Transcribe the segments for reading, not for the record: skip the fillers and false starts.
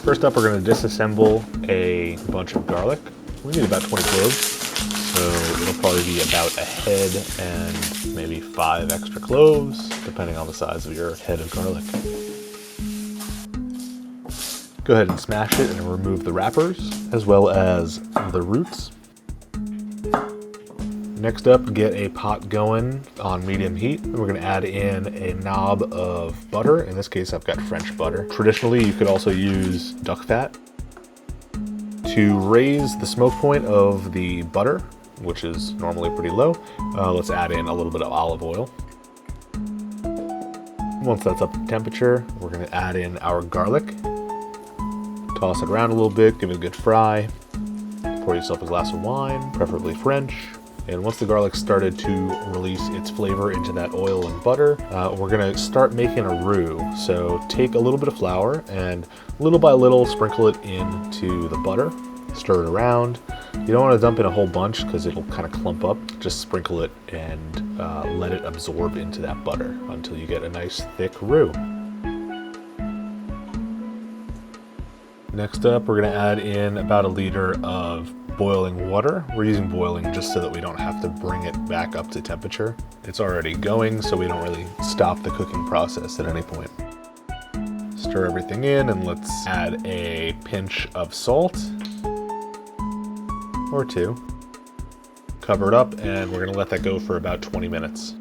First up, we're going to disassemble a bunch of garlic. We need about 20 cloves, so it'll probably be about a head and maybe 5 extra cloves, depending on the size of your head of garlic. Go ahead and smash it and remove the wrappers, as well as the roots. Next up, get a pot going on medium heat. We're going to add in a knob of butter. In this case, I've got French butter. Traditionally, you could also use duck fat. To raise the smoke point of the butter, which is normally pretty low, let's add in a little bit of olive oil. Once that's up to temperature, we're going to add in our garlic. Toss it around a little bit, give it a good fry. Pour yourself a glass of wine, preferably French. And once the garlic started to release its flavor into that oil and butter, we're gonna start making a roux. So take a little bit of flour and little by little sprinkle it into the butter, stir it around. You don't wanna dump in a whole bunch because it'll kind of clump up. Just sprinkle it and let it absorb into that butter until you get a nice thick roux. Next up, we're gonna add in about 1 liter of boiling water. We're using boiling just so that we don't have to bring it back up to temperature. It's already going, so we don't really stop the cooking process at any point. Stir everything in, and let's add a pinch of salt, or 2. Cover it up, and we're gonna let that go for about 20 minutes.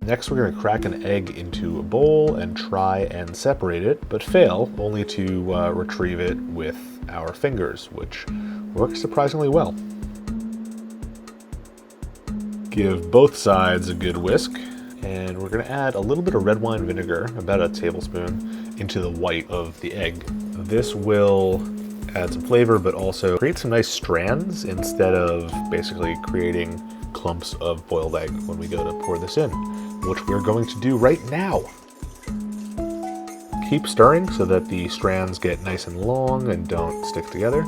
Next, we're going to crack an egg into a bowl and try and separate it, but fail, only to retrieve it with our fingers, which works surprisingly well. Give both sides a good whisk, and we're going to add a little bit of red wine vinegar, about a tablespoon, into the white of the egg. This will add some flavor, but also create some nice strands instead of basically creating clumps of boiled egg when we go to pour this in, which we're going to do right now. Keep stirring so that the strands get nice and long and don't stick together.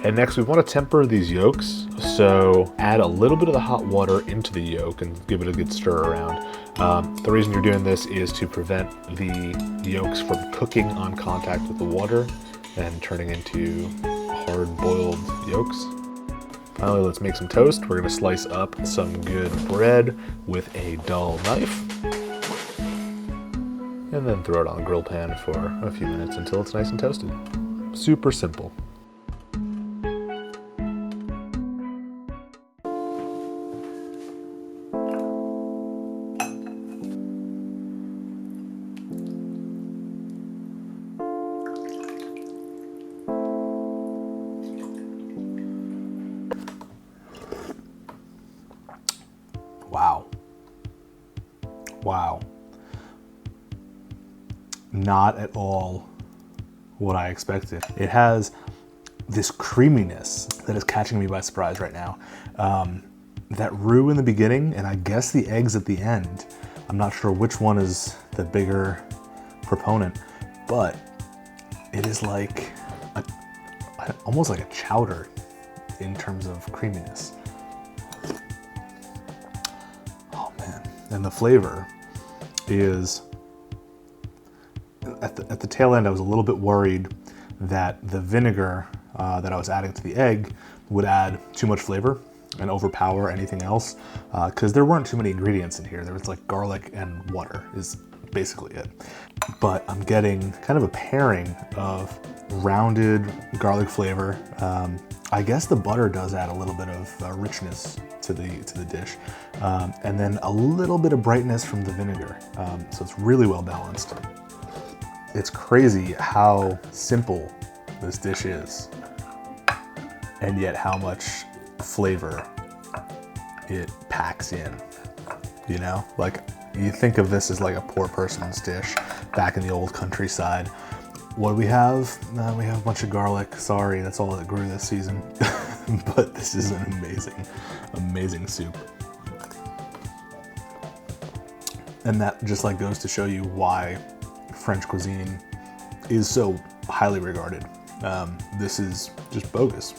And next, we want to temper these yolks, so add a little bit of the hot water into the yolk and give it a good stir around. The reason you're doing this is to prevent the yolks from cooking on contact with the water and turning into hard-boiled yolks. Finally, let's make some toast. We're going to slice up some good bread with a dull knife, and then throw it on the grill pan for a few minutes until it's nice and toasted. Super simple. Wow. Not at all what I expected. It has this creaminess that is catching me by surprise right now. That roux in the beginning, and I guess the eggs at the end. I'm not sure which one is the bigger proponent, but it is like almost like a chowder in terms of creaminess. And the flavor is, at the tail end, I was a little bit worried that the vinegar that I was adding to the egg would add too much flavor and overpower anything else, because there weren't too many ingredients in here. There was like garlic and water is basically it. But I'm getting kind of a pairing of rounded garlic flavor. I guess the butter does add a little bit of richness to the dish, and then a little bit of brightness from the vinegar. So it's really well balanced. It's crazy how simple this dish is, and yet how much flavor it packs in. You know, like you think of this as like a poor person's dish back in the old countryside. What do we have? We have a bunch of garlic. Sorry, that's all that grew this season. But this is an amazing soup. And that just like goes to show you why French cuisine is so highly regarded. This is just bogus.